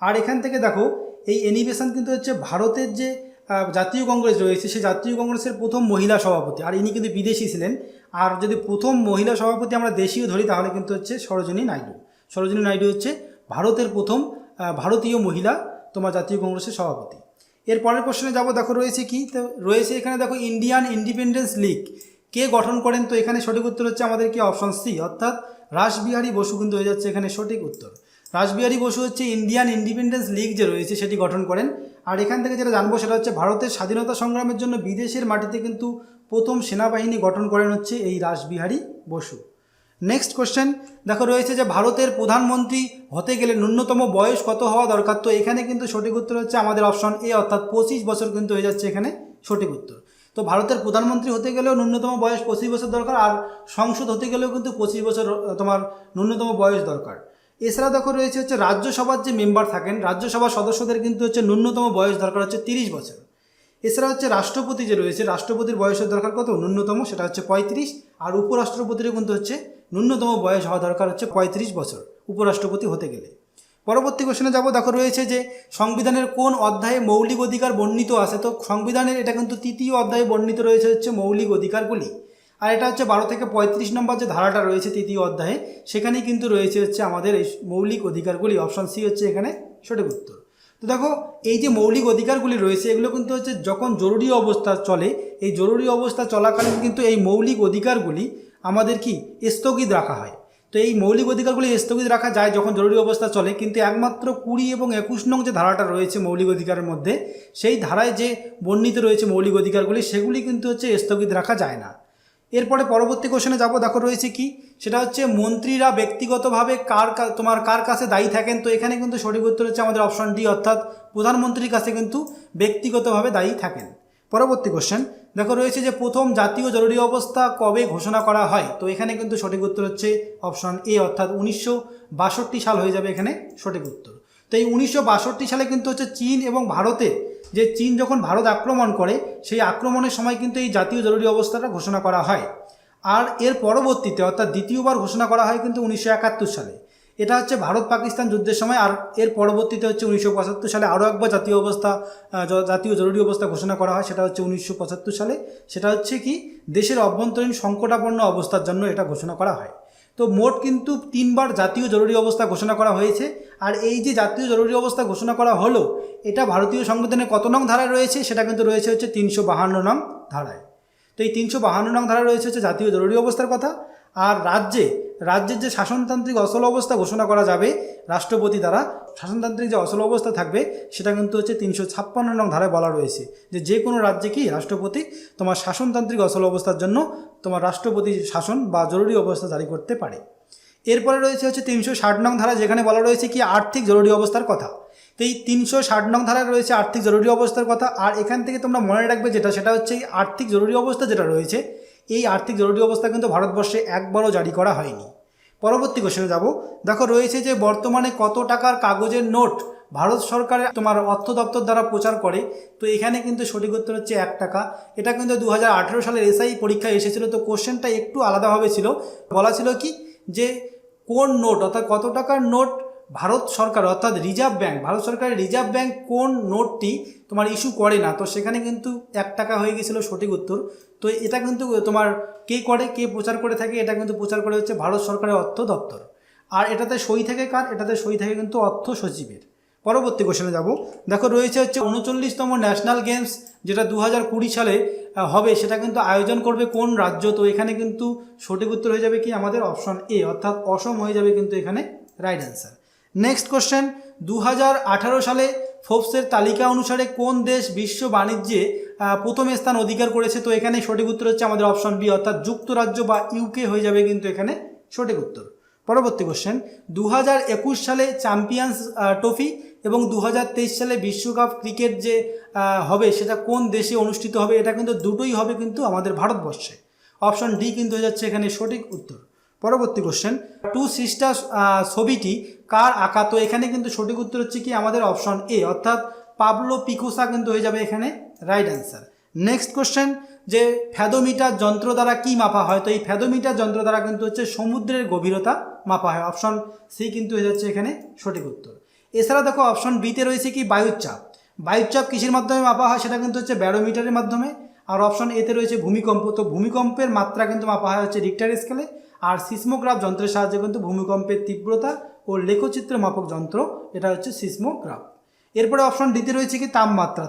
আর এখান থেকে দেখো এই এনি বেসান্ত কিন্তু হচ্ছে ভারতের যে জাতীয় কংগ্রেস রয়েছে সেই জাতীয় কংগ্রেসের প্রথম মহিলা সভাপতি, আর ইনি কিন্তু বিদেশি ছিলেন। আর যদি প্রথম মহিলা সভাপতি আমরা দেশীয় ধরি তাহলে কিন্তু হচ্ছে সরোজিনী নাইডু। সরোজিনী নাইডু হচ্ছে ভারতের প্রথম ভারতীয় মহিলা তোমার জাতীয় কংগ্রেসের সভাপতি। এর পরের প্রশ্নে যাব। দেখো রয়েছে কি, তো রয়েছে এখানে দেখো ইন্ডিয়ান ইন্ডিপেন্ডেন্স লীগ কে গঠন করেন, তো এখানে সঠিক উত্তর হচ্ছে আমাদের কি অপশন সি, অর্থাৎ রাসবিহারী বসু কিন্তু হয়ে যাচ্ছে এখানে সঠিক উত্তর। রাসবিহারী বসু হচ্ছে ইন্ডিয়ান ইন্ডিপেন্ডেন্স লীগ যে রয়েছে সেটি গঠন করেন। আর এখান থেকে যেটা জানবো সেটা হচ্ছে ভারতের স্বাধীনতা সংগ্রামের জন্য বিদেশের মাটিতে কিন্তু প্রথম সেনাবাহিনী গঠন করেন হচ্ছে এই রাসবিহারী বসু। নেক্সট কোশ্চেন, দেখো রয়েছে যে ভারতের প্রধানমন্ত্রী হতে গেলে ন্যূনতম বয়স কত হওয়া দরকার, তো এখানে কিন্তু সঠিক উত্তর হচ্ছে আমাদের অপশন এ, অর্থাৎ 25 বছর কিন্তু হয়ে যাচ্ছে এখানে সঠিক উত্তর। তো ভারতের প্রধানমন্ত্রী হতে গেলেও ন্যূনতম বয়স 25 বছর দরকার, আর সংসদ হতে গেলেও কিন্তু 25 বছর তোমার ন্যূনতম বয়স দরকার। এছাড়া দেখো রয়েছে হচ্ছে রাজ্যসভার যে মেম্বার থাকেন, রাজ্যসভার সদস্যদের কিন্তু হচ্ছে ন্যূনতম বয়স দরকার হচ্ছে 30 বছর। এছাড়া হচ্ছে রাষ্ট্রপতি যে রয়েছে, রাষ্ট্রপতির বয়সের দরকার কত ন্যূনতম, সেটা হচ্ছে 35, আর উপরাষ্ট্রপতিরও কিন্তু হচ্ছে ন্যূনতম বয়স হওয়া দরকার হচ্ছে 35 বছর উপরাষ্ট্রপতি হতে গেলে। পরবর্তী কোশ্চেনে যাব। দেখো রয়েছে যে সংবিধানের কোন অধ্যায়ে মৌলিক অধিকার বর্ণিত আছে, তো সংবিধানের এটা কিন্তু 3য় অধ্যায়ে বর্ণিত রয়েছে হচ্ছে মৌলিক অধিকারগুলি। আর এটা হচ্ছে 12 থেকে 35 নম্বর যে ধারাটা রয়েছে 3য় অধ্যায়ে, সেখানেই কিন্তু রয়েছে হচ্ছে আমাদের এই মৌলিক অধিকারগুলি, অপশন সি হচ্ছে এখানে সঠিক উত্তর। তো দেখো এই যে মৌলিক অধিকারগুলি রয়েছে এগুলো কিন্তু হচ্ছে যখন জরুরি অবস্থা চলে, এই জরুরি অবস্থা চলাকালীন কিন্তু এই মৌলিক অধিকারগুলি আমাদের কি স্থগিত রাখা হয়। তো এই মৌলিক অধিকারগুলি স্থগিত রাখা যায় যখন জরুরি অবস্থা চলে, কিন্তু একমাত্র 20 এবং 21 নং যে ধারাটা রয়েছে মৌলিক অধিকারের মধ্যে, সেই ধারায় যে বর্ণিত রয়েছে মৌলিক অধিকারগুলি সেগুলি কিন্তু হচ্ছে স্থগিত রাখা যায় না। এরপরে পরবর্তী কোশ্চেনে যাব। দেখো রয়েছে কি, সেটা হচ্ছে মন্ত্রীরা ব্যক্তিগতভাবে কার কাছে দায়ী থাকেন, তো এখানে কিন্তু সঠিক উত্তর হচ্ছে আমাদের অপশন ডি, অর্থাৎ প্রধানমন্ত্রীর কাছে কিন্তু ব্যক্তিগতভাবে দায়ী থাকেন। পরবর্তী কোশ্চেন, দেখো রয়েছে যে প্রথম জাতীয় জরুরি অবস্থা কবে ঘোষণা করা হয়, তো এখানে কিন্তু সঠিক উত্তর হচ্ছে অপশন এ, অর্থাৎ 1962 সাল হয়ে যাবে এখানে সঠিক উত্তর। তো এই 1962 সালে কিন্তু হচ্ছে চীন এবং ভারতের যে চীন যখন ভারত আক্রমণ করে সেই আক্রমণের সময় কিন্তু এই জাতীয় জরুরি অবস্থাটা ঘোষণা করা হয়। আর এর পরবর্তীতে অর্থাৎ দ্বিতীয়বার ঘোষণা করা হয় কিন্তু 1971 সালে। এটা হচ্ছে ভারত পাকিস্তান যুদ্ধের সময়, আর এর পরবর্তীতে হচ্ছে 1975 সালে আরও একবার জাতীয় জরুরি অবস্থা ঘোষণা করা হয়, সেটা হচ্ছে 1975 সালে। সেটা হচ্ছে কি দেশের অভ্যন্তরীণ সংকটাপন্ন অবস্থার জন্য এটা ঘোষণা করা হয়। তো মোট কিন্তু 3বার জাতীয় জরুরি অবস্থা ঘোষণা করা হয়েছে। আর এই যে জাতীয় জরুরি অবস্থা ঘোষণা করা হলো, এটা ভারতীয় সংবিধানে কত নং ধারায় রয়েছে, সেটা কিন্তু রয়েছে হচ্ছে 352 নং ধারায়। তো এই 352 নং ধারায় রয়েছে হচ্ছে জাতীয় জরুরি অবস্থার কথা। আর রাজ্যের যে শাসনতান্ত্রিক অচল অবস্থা ঘোষণা করা যাবে রাষ্ট্রপতি দ্বারা, শাসনতান্ত্রিক যে অচল অবস্থা থাকবে সেটা কিন্তু হচ্ছে 356 নং ধারায় বলা রয়েছে যে কোনো রাজ্যে কি রাষ্ট্রপতি তোমার শাসনতান্ত্রিক অচল অবস্থার জন্য তোমার রাষ্ট্রপতি শাসন বা জরুরি অবস্থা জারি করতে পারে। এরপরে রয়েছে হচ্ছে 360 নং ধারা, যেখানে বলা রয়েছে কি আর্থিক জরুরি অবস্থার কথা। তো এই 360 নং ধারায় রয়েছে আর্থিক জরুরি অবস্থার কথা। আর এখান থেকে তোমরা মনে রাখবে সেটা হচ্ছে এই আর্থিক জরুরি অবস্থা যেটা রয়েছে, এই আর্থিক জরুরি অবস্থা কিন্তু ভারতবর্ষে একবারও জারি করা হয়নি। পরবর্তী কোশ্চেনে যাব। দেখো রয়েছে যে বর্তমানে কত টাকার কাগজের নোট ভারত সরকারের তোমার অর্থ দপ্তর দ্বারা প্রচার করে। তো এখানে কিন্তু সঠিক উত্তর হচ্ছে 1 টাকা। এটা কিন্তু 2018 সালের এসআই পরীক্ষায় এসেছিল। তো কোশ্চেনটা একটু আলাদাভাবে ছিল, বলা ছিল কি যে কোন নোট অর্থাৎ কত টাকার নোট ভারত সরকার অর্থাৎ ভারত সরকারের রিজার্ভ ব্যাংক কোন নোটটি তোমার ইস্যু করে না। তো সেখানে কিন্তু 1 টাকা হয়ে গেছিলো সঠিক উত্তর। তো এটা কিন্তু তোমার কে প্রচার করে থাকে, এটা কিন্তু প্রচার করে হচ্ছে ভারত সরকারের অর্থ দপ্তর। আর এটাতে সই থাকে কার? এটাতে সই থাকে কিন্তু অর্থ সচিবের। পরবর্তী কোশ্চেনে যাব। দেখো রয়েছে হচ্ছে 39তম ন্যাশনাল গেমস যেটা 2020 সালে হবে, সেটা কিন্তু আয়োজন করবে কোন রাজ্য? তো এখানে কিন্তু সঠিক উত্তর হয়ে যাবে কি আমাদের অপশন এ, অর্থাৎ অসম হয়ে যাবে কিন্তু এখানে রাইট অ্যান্সার। নেক্সট কোশ্চেন, 2018 সালে ফোর্বসের তালিকা অনুসারে কোন দেশ বিশ্ব বাণিজ্যে প্রথম স্থান অধিকার করেছে? তো এখানে সঠিক উত্তর হচ্ছে আমাদের অপশন বি, অর্থাৎ যুক্তরাজ্য বা ইউকে হয়ে যাবে কিন্তু এখানে সঠিক উত্তর। পরবর্তী কোশ্চেন, 2021 সালে চ্যাম্পিয়ন্স ট্রফি এবং 2023 সালে বিশ্বকাপ ক্রিকেট যে হবে সেটা কোন দেশে অনুষ্ঠিত হবে? এটা কিন্তু দুটোই হবে কিন্তু আমাদের ভারতবর্ষে। অপশন ডি কিন্তু হয়ে যাচ্ছে এখানে সঠিক উত্তর। পরবর্তী কোশ্চেন, টু সিস্টার্স ছবিটি কার আঁকা? তো এখানে কিন্তু সঠিক উত্তর হচ্ছে কি আমাদের অপশন এ, অর্থাৎ পাবলো পিকাসো কিন্তু হয়ে যাবে এখানে রাইট অ্যান্সার। নেক্সট কোশ্চেন, যে ফ্যাদোমিটার যন্ত্র দ্বারা কি মাপা হয়? তো এই ফ্যাদোমিটার যন্ত্র দ্বারা কিন্তু হচ্ছে সমুদ্রের গভীরতা মাপা হয়। অপশন সি কিন্তু হয়ে যাচ্ছে এখানে সঠিক উত্তর। এছাড়া দেখো অপশন বিতে রয়েছে কি বায়ুচাপ কিসের মাধ্যমে মাপা হয়? সেটা কিন্তু হচ্ছে ব্যারোমিটারের মাধ্যমে। আর অপশন এতে রয়েছে ভূমিকম্প। তো ভূমিকম্পের মাত্রা কিন্তু মাপা হয় হচ্ছে রিক্টার স্কেলে। আর সিসমোগ্রাফ যন্ত্রের সাহায্যে কিন্তু ভূমিকম্পের তীব্রতা ও লেখচিত্র মাপক যন্ত্র, এটা হচ্ছে সিসমোগ্রাফ। এরপরে অপশন ডিতে রয়েছে কি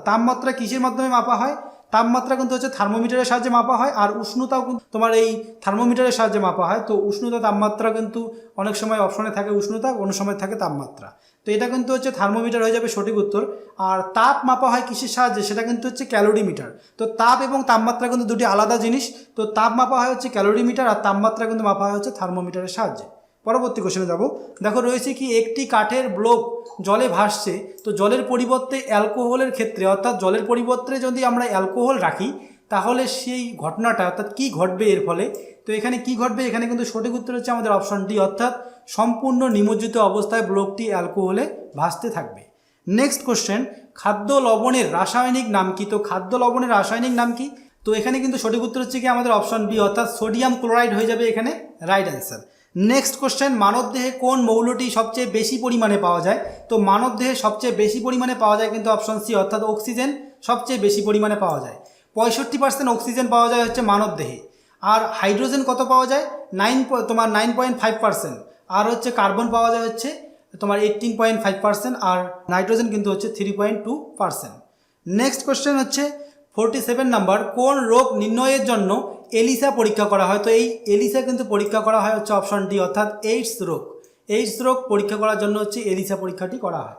তাপমাত্রা কিসের মাধ্যমে মাপা হয়? তাপমাত্রা কিন্তু হচ্ছে থার্মোমিটারের সাহায্যে মাপা হয়। আর উষ্ণতাও কিন্তু তোমার এই থার্মোমিটারের সাহায্যে মাপা হয়। তো উষ্ণতা তাপমাত্রা কিন্তু অনেক সময় অপশনে থাকে উষ্ণতা, অন্য সময় থাকে তাপমাত্রা। তো এটা কিন্তু হচ্ছে থার্মোমিটার হয়ে যাবে সঠিক উত্তর। আর তাপ মাপা হয় কিসের সাহায্যে? সেটা কিন্তু হচ্ছে ক্যালোরিমিটার। তো তাপ এবং তাপমাত্রা কিন্তু দুটি আলাদা জিনিস। তো তাপ মাপা হয় হচ্ছে ক্যালোরিমিটার, আর তাপমাত্রা কিন্তু মাপা হয় হচ্ছে থার্মোমিটারের সাহায্যে। পরবর্তী কোশ্চেনে যাব। দেখো রয়েছে কি একটি কাঠের ব্লক জলে ভাসছে। তো জলের পরিবর্তে অ্যালকোহলের ক্ষেত্রে, অর্থাৎ জলের পরিবর্তে যদি আমরা অ্যালকোহল রাখি তাহলে সেই ঘটনাটা অর্থাৎ কী ঘটবে এর ফলে? তো এখানে কি ঘটবে? এখানে কিন্তু সঠিক উত্তর হচ্ছে আমাদের অপশন ডি, অর্থাৎ সম্পূর্ণ নিমজ্জিত অবস্থায় ব্লকটি অ্যালকোহলে ভাসতে থাকবে। নেক্সট কোশ্চেন, খাদ্য লবণের রাসায়নিক নাম কি? তো খাদ্য লবণের রাসায়নিক নাম কি? তো এখানে কিন্তু সঠিক উত্তর হচ্ছে কি আমাদের অপশন বি, অর্থাৎ সোডিয়াম ক্লোরাইড হয়ে যাবে এখানে রাইট অ্যান্সার। নেক্সট কোশ্চেন, মানবদেহে কোন মৌলটি সবচেয়ে বেশি পরিমাণে পাওয়া যায়? তো মানবদেহে সবচেয়ে বেশি পরিমাণে পাওয়া যায় কিন্তু অপশন সি, অর্থাৎ অক্সিজেন সবচেয়ে বেশি পরিমাণে পাওয়া যায়। 65% অক্সিজেন পাওয়া যায় হচ্ছে মানবদেহে। আর হাইড্রোজেন কত পাওয়া যায়? 9.5%। আর হচ্ছে কার্বন পাওয়া যায় হচ্ছে তোমার 18.5%। আর নাইট্রোজেন কিন্তু হচ্ছে 3.2%। নেক্সট কোশ্চেন হচ্ছে 47 নাম্বার, কোন রোগ নির্ণয়ের জন্য এলিসা পরীক্ষা করা হয়? তো এই এলিসা কিন্তু পরীক্ষা করা হয় হচ্ছে অপশন ডি, অর্থাৎ এইডস রোগ পরীক্ষা করার জন্য হচ্ছে এলিসা পরীক্ষাটি করা হয়।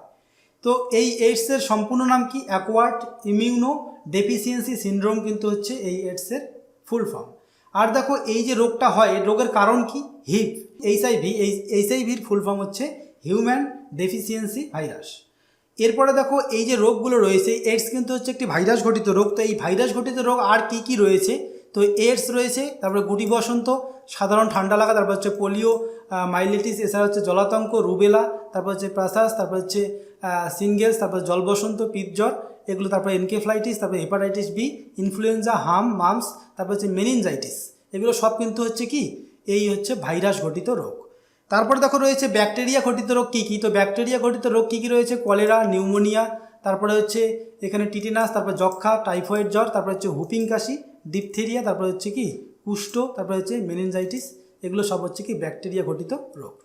তো এই এইডসের সম্পূর্ণ নাম কি? অ্যাকোয়ার্ড ইমিউনো ডেফিসিয়েন্সি সিনড্রোম কিন্তু হচ্ছে এই এইডসের ফুল ফর্ম। আর দেখো এই যে রোগটা হয়, এই রোগের কারণ কি? এইচআইভির ফুল ফর্ম হচ্ছে হিউম্যান ডেফিসিয়েন্সি ভাইরাস। এরপরে দেখো এই যে রোগগুলো রয়েছে, এইডস কিন্তু হচ্ছে একটি ভাইরাস ঘটিত রোগ। তো এই ভাইরাস ঘটিত রোগ আর কি কি রয়েছে? তো এইডস রয়েছে, তারপরে গুটি বসন্ত, সাধারণ ঠান্ডা লাগা, তারপর হচ্ছে পোলিও মাইলেটিস, এছাড়া হচ্ছে জলাতঙ্ক, রুবেলা, তারপর হচ্ছে প্রাসাস, তারপর হচ্ছে সিনগেলস, তারপর জলবসন্ত, পিতজ্বর এগুলো, তারপর এনকেফ্লাইটিস, তারপর হেপাটাইটিস বি, ইনফ্লুয়েঞ্জা, মাম্পস, তারপর হচ্ছে মেনিনজাইটিস, এগুলো সব কিন্তু হচ্ছে কি এই হচ্ছে ভাইরাস ঘটিত রোগ। তারপরে দেখো রয়েছে ব্যাকটেরিয়া ঘটিত রোগ কী কী। তো ব্যাকটেরিয়া ঘটিত রোগ কী কী রয়েছে, কলেরা, নিউমোনিয়া, তারপরে হচ্ছে এখানে টিটেনাস, তারপর যক্ষা, টাইফয়েড জ্বর, তারপরে হচ্ছে হুপিং কাশি, ডিপথেরিয়া, তারপরে হচ্ছে কি কুষ্ঠ, তারপরে হচ্ছে মেনিনজাইটিস। এগুলো সব হচ্ছে কি ব্যাকটেরিয়া ঘটিত রোগ।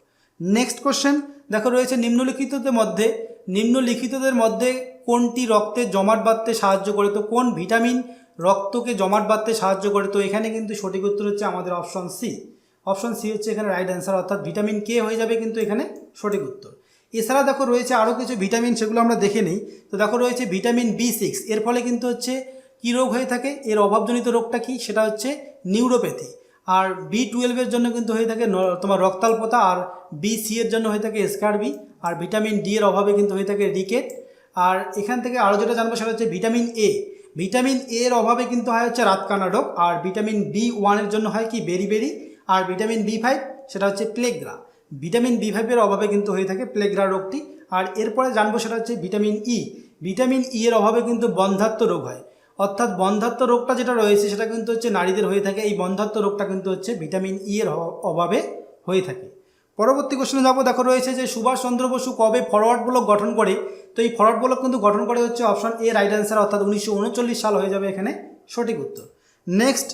নেক্সট কোশ্চেন দেখো রয়েছে নিম্নলিখিতদের মধ্যে কোনটি রক্তে জমাট বাঁধতে সাহায্য করে। তো কোন ভিটামিন রক্তকে জমাট বাঁধতে সাহায্য করে। তো এখানে কিন্তু সঠিক উত্তর হচ্ছে আমাদের অপশন সি। অপশন সি হচ্ছে এখানে রাইট অ্যান্সার, অর্থাৎ ভিটামিন কে হয়ে যাবে কিন্তু এখানে সঠিক উত্তর। এছাড়া দেখো রয়েছে আরও কিছু ভিটামিন, সেগুলো আমরা দেখে নিই। তো দেখো রয়েছে ভিটামিন B6, এর ফলে কিন্তু হচ্ছে কী রোগ হয়ে থাকে, এর অভাবজনিত রোগটা কি, সেটা হচ্ছে নিউরোপ্যাথি। আর B12 জন্য কিন্তু হয়ে থাকে তোমার রক্তাল্পতা, আর B3 এর জন্য হয়ে থাকে স্কারবি, আর ভিটামিন ডি এর অভাবে কিন্তু হয়ে থাকে রিকেট। আর এখান থেকে আরও যেটা জানবো সেটা হচ্ছে ভিটামিন এ এর অভাবে কিন্তু হয় হচ্ছে রাতকানা রোগ, আর ভিটামিন B1 এর জন্য হয় কি বেরিবেরি, আর ভিটামিন B5 সেটা হচ্ছে প্লেগ্রা। ভিটামিন B5 এর অভাবে কিন্তু হয়ে থাকে প্লেগ্রা রোগটি। আর এরপরে জানবো সেটা হচ্ছে ভিটামিন ই এর অভাবে কিন্তু বন্ধ্যাত্ব রোগ হয়, অর্থাৎ বন্ধ্যাত্ব রোগটা যেটা রয়েছে সেটা কিন্তু হচ্ছে নারীদের হয়ে থাকে। এই বন্ধ্যাত্ব রোগটা কিন্তু হচ্ছে ভিটামিন ই এর অভাবে হয়ে থাকে। পরবর্তী কোশ্চেনে যাবো। দেখো রয়েছে যে সুভাষচন্দ্র বসু কবে ফরওয়ার্ড ব্লক গঠন করে। তো এই ফরওয়ার্ড ব্লক কিন্তু গঠন করে হচ্ছে অপশন এ রাইট অ্যান্সার, অর্থাৎ 1939 সাল হয়ে যাবে এখানে সঠিক উত্তর। নেক্সট,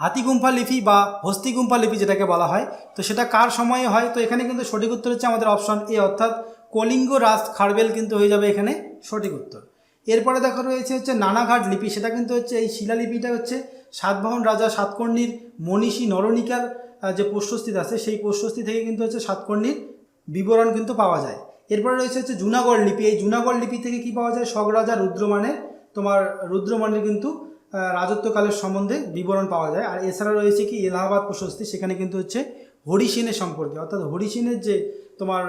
হাতিগুম্ফা লিপি বা হস্তিগুম্ফা লিপি যেটাকে বলা হয়, তো সেটা কার সময়ে হয়। তো এখানে কিন্তু সঠিক উত্তর হচ্ছে আমাদের অপশন এ, অর্থাৎ কলিঙ্গ রাজ খারবেল কিন্তু হয়ে যাবে এখানে সঠিক উত্তর। এরপরে দেখো রয়েছে হচ্ছে নানাঘাট লিপি, সেটা কিন্তু হচ্ছে এই শিলালিপিটা হচ্ছে সাতবাহন রাজা সাতকর্ণীর মনীষী নরনিকার যে প্রশস্তি আছে সেই প্রশস্তি থেকে কিন্তু হচ্ছে সাতকর্ণীর বিবরণ কিন্তু পাওয়া যায়। এরপরে রয়েছে হচ্ছে জুনাগড় লিপি, এই জুনাগড় লিপি থেকে কি পাওয়া যায়, শক রাজা রুদ্রমানের কিন্তু রাজত্বকালের সম্বন্ধে বিবরণ পাওয়া যায়। আর এছাড়া রয়েছে কি এলাহাবাদ প্রশস্তি, সেখানে কিন্তু হচ্ছে হরিসেনের সম্পর্কে, অর্থাৎ হরিসেনের যে তোমার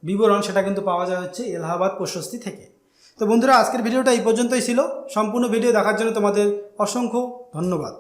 বিবরণ সেটা কিন্তু পাওয়া যায় হচ্ছে এলাহাবাদ প্রশস্তি থেকে। তো বন্ধুরা, আজকের ভিডিওটা এই পর্যন্তই ছিল। সম্পূর্ণ ভিডিও দেখার জন্য তোমাদের অসংখ্য ধন্যবাদ।